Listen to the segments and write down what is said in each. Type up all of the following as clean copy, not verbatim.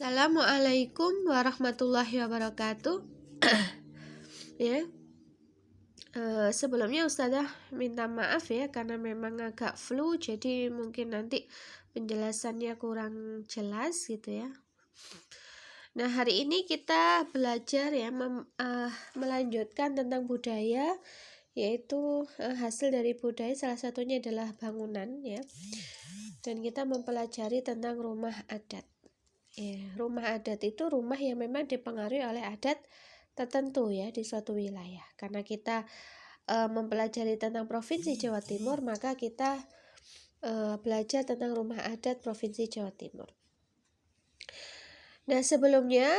Assalamualaikum warahmatullahi wabarakatuh. Ya, sebelumnya Ustazah minta maaf ya karena memang agak flu, jadi mungkin nanti penjelasannya kurang jelas gitu ya. Nah, hari ini kita belajar ya melanjutkan tentang budaya, yaitu hasil dari budaya salah satunya adalah bangunan ya. Dan kita mempelajari tentang rumah adat. Ya, rumah adat itu rumah yang memang dipengaruhi oleh adat tertentu ya di suatu wilayah. Karena kita mempelajari tentang Provinsi Jawa Timur, maka kita belajar tentang rumah adat Provinsi Jawa Timur. Nah, sebelumnya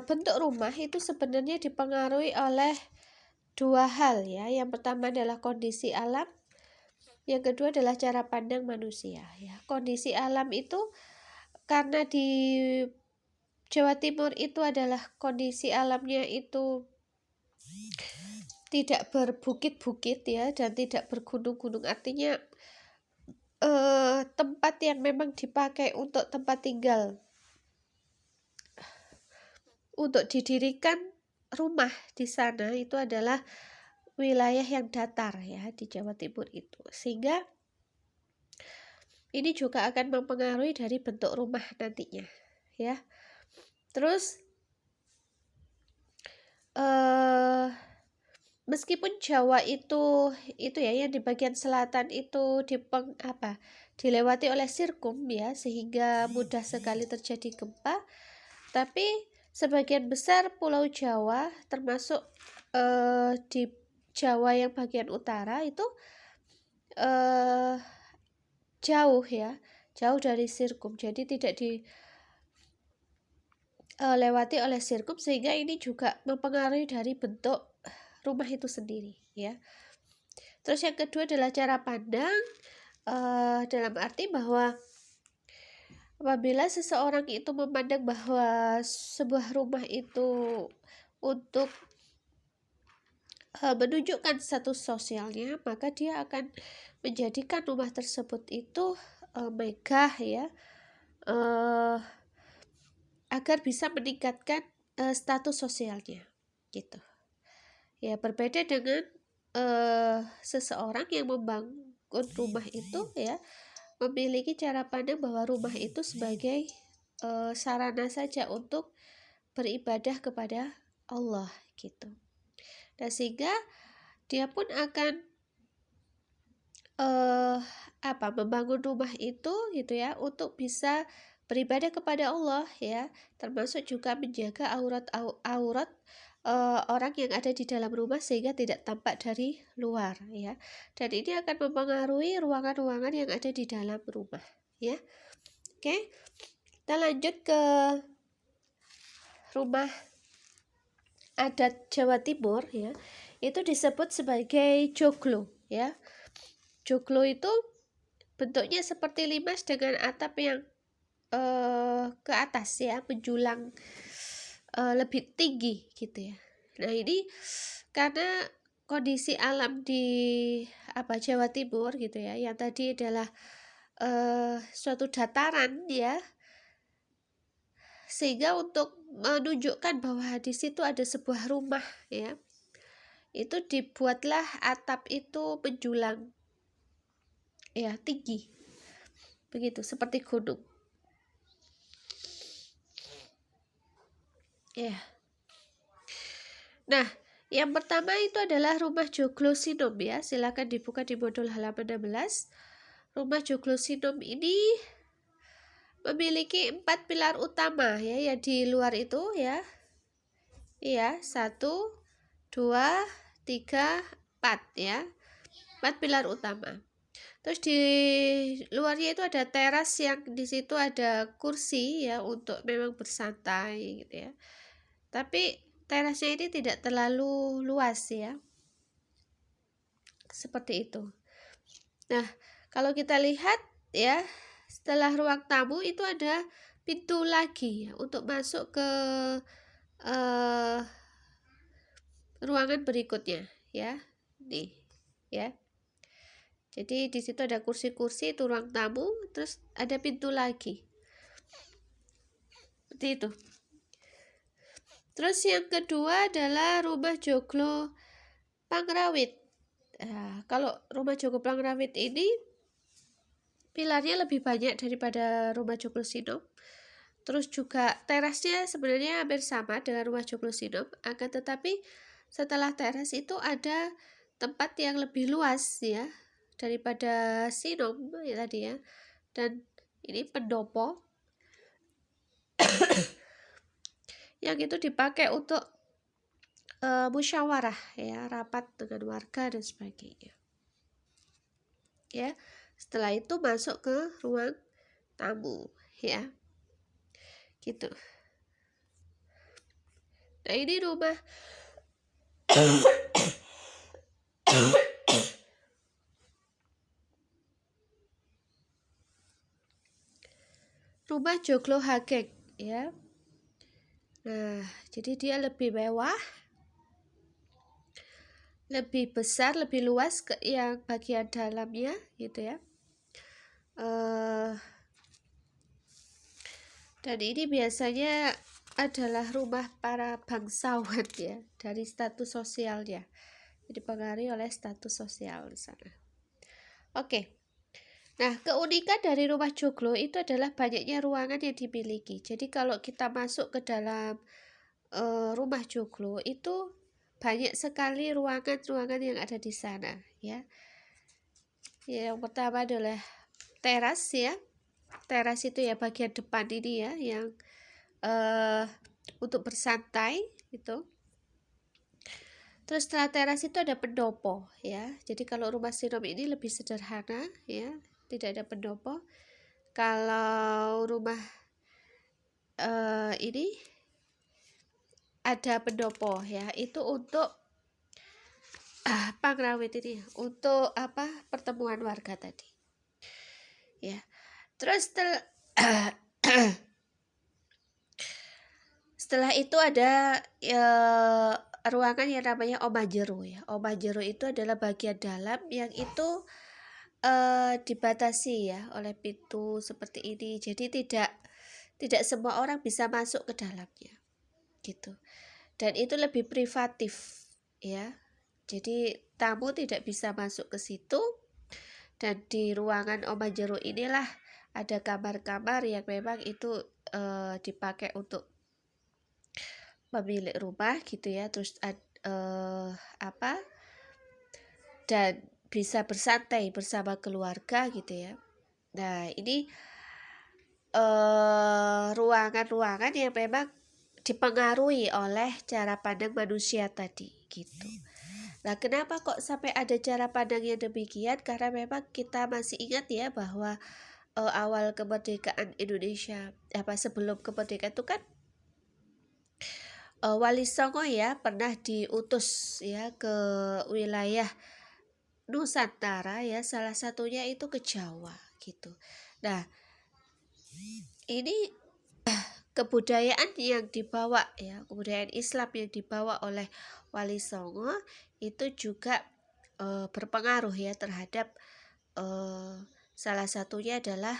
bentuk rumah itu sebenarnya dipengaruhi oleh dua hal ya. Yang pertama adalah kondisi alam, yang kedua adalah cara pandang manusia ya. Kondisi alam itu karena di Jawa Timur itu adalah kondisi alamnya itu tidak berbukit-bukit ya dan tidak bergunung-gunung, artinya tempat yang memang dipakai untuk tempat tinggal untuk didirikan rumah di sana itu adalah wilayah yang datar ya di Jawa Timur itu, sehingga ini juga akan mempengaruhi dari bentuk rumah nantinya ya. Terus meskipun Jawa itu ya yang di bagian selatan itu dilewati oleh sirkum ya, sehingga mudah sekali terjadi gempa, tapi sebagian besar Pulau Jawa termasuk di Jawa yang bagian utara itu jauh dari sirkum, jadi tidak dilewati oleh sirkum, sehingga ini juga mempengaruhi dari bentuk rumah itu sendiri ya. Terus yang kedua adalah cara pandang, dalam arti bahwa apabila seseorang itu memandang bahwa sebuah rumah itu untuk menunjukkan status sosialnya, maka dia akan menjadikan rumah tersebut itu megah ya, agar bisa meningkatkan status sosialnya gitu ya. Berbeda dengan seseorang yang membangun rumah itu ya memiliki cara pandang bahwa rumah itu sebagai sarana saja untuk beribadah kepada Allah gitu. Dan sehingga dia pun akan membangun rumah itu gitu ya untuk bisa beribadah kepada Allah ya, termasuk juga menjaga aurat orang yang ada di dalam rumah sehingga tidak tampak dari luar ya. Dan ini akan mempengaruhi ruangan-ruangan yang ada di dalam rumah ya. Oke, kita lanjut ke rumah adat Jawa Timur ya. Itu disebut sebagai joglo ya. Joglo itu bentuknya seperti limas dengan atap yang ke atas ya, menjulang lebih tinggi gitu ya. Nah, ini karena kondisi alam di Jawa Timur gitu ya, yang tadi adalah suatu dataran ya, sehingga untuk menunjukkan bahwa di situ ada sebuah rumah ya, itu dibuatlah atap itu menjulang ya, tinggi begitu seperti gunung ya. Nah, yang pertama itu adalah rumah Joglo Sinom ya. Silakan dibuka di modul halaman 16. Rumah Joglo Sinom ini memiliki 4 pilar utama ya, yang di luar itu ya. Iya, 1, 2, 3, 4 ya. 4 pilar utama. Terus di luarnya itu ada teras yang di situ ada kursi ya untuk memang bersantai gitu ya. Tapi terasnya ini tidak terlalu luas ya, seperti itu. Nah, kalau kita lihat ya, setelah ruang tamu itu ada pintu lagi ya, untuk masuk ke ruangan berikutnya ya, nih ya. Jadi di situ ada kursi-kursi, itu ruang tamu, terus ada pintu lagi. Seperti itu. Terus yang kedua adalah rumah joglo Pangrawit. Kalau rumah joglo Pangrawit ini pilarnya lebih banyak daripada rumah joglo Sinom. Terus juga terasnya sebenarnya hampir sama dengan rumah joglo Sinom, akan tetapi setelah teras itu ada tempat yang lebih luas ya daripada Sinom ya tadi ya. Dan ini pendopo yang itu dipakai untuk musyawarah ya, rapat dengan warga dan sebagainya. Ya, setelah itu masuk ke ruang tamu ya. Gitu. Nah, ini rumah rumah joglo Hageng ya. Nah, jadi dia lebih mewah, lebih besar, lebih luas ke yang bagian dalamnya gitu ya. Dan ini biasanya adalah rumah para bangsawan ya, dari status sosialnya. Jadi dipengaruhi oleh status sosial di sana. Oke. Nah, keunikan dari rumah joglo itu adalah banyaknya ruangan yang dimiliki. Jadi kalau kita masuk ke dalam rumah joglo itu banyak sekali ruangan-ruangan yang ada di sana ya. Yang pertama adalah teras ya. Teras itu ya bagian depan ini ya, yang untuk bersantai gitu. Terus setelah teras itu ada pendopo ya. Jadi kalau rumah Sinom ini lebih sederhana ya, tidak ada pendopo. Kalau rumah ini ada pendopo ya, itu untuk Pangrawit ini, untuk pertemuan warga tadi ya. Terus setelah itu ada ruangan yang namanya omajero ya. Omajero itu adalah bagian dalam yang itu dibatasi ya oleh pintu seperti ini. Jadi tidak semua orang bisa masuk ke dalamnya gitu. Dan itu lebih privatif ya. Jadi tamu tidak bisa masuk ke situ. Dan di ruangan omajero inilah ada kamar-kamar yang memang itu dipakai untuk pemilik rumah gitu ya. Terus dan bisa bersantai bersama keluarga gitu ya. Nah, ini ruangan-ruangan yang memang dipengaruhi oleh cara pandang manusia tadi gitu. Nah, kenapa kok sampai ada cara pandang yang demikian? Karena memang kita masih ingat ya bahwa awal kemerdekaan Indonesia, sebelum kemerdekaan itu kan Wali Songo ya pernah diutus ya ke wilayah Nusantara ya, salah satunya itu ke Jawa gitu. Nah, ini kebudayaan yang dibawa ya, kebudayaan Islam yang dibawa oleh Wali Songo itu juga berpengaruh ya terhadap salah satunya adalah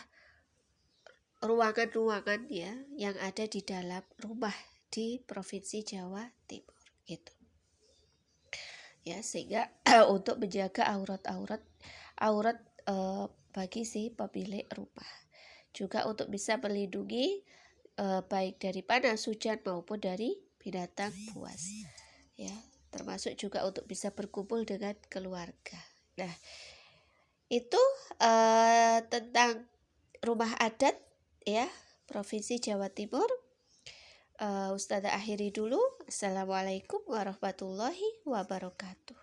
ruangan-ruangan ya yang ada di dalam rumah di Provinsi Jawa Timur gitu. Ya, sehingga untuk menjaga aurat bagi si pemilik rumah. Juga untuk bisa melindungi baik dari panas, hujan maupun dari binatang buas. Ya, termasuk juga untuk bisa berkumpul dengan keluarga. Nah, itu tentang rumah adat ya Provinsi Jawa Timur. Ustazah akhiri dulu. Assalamualaikum warahmatullahi wabarakatuh.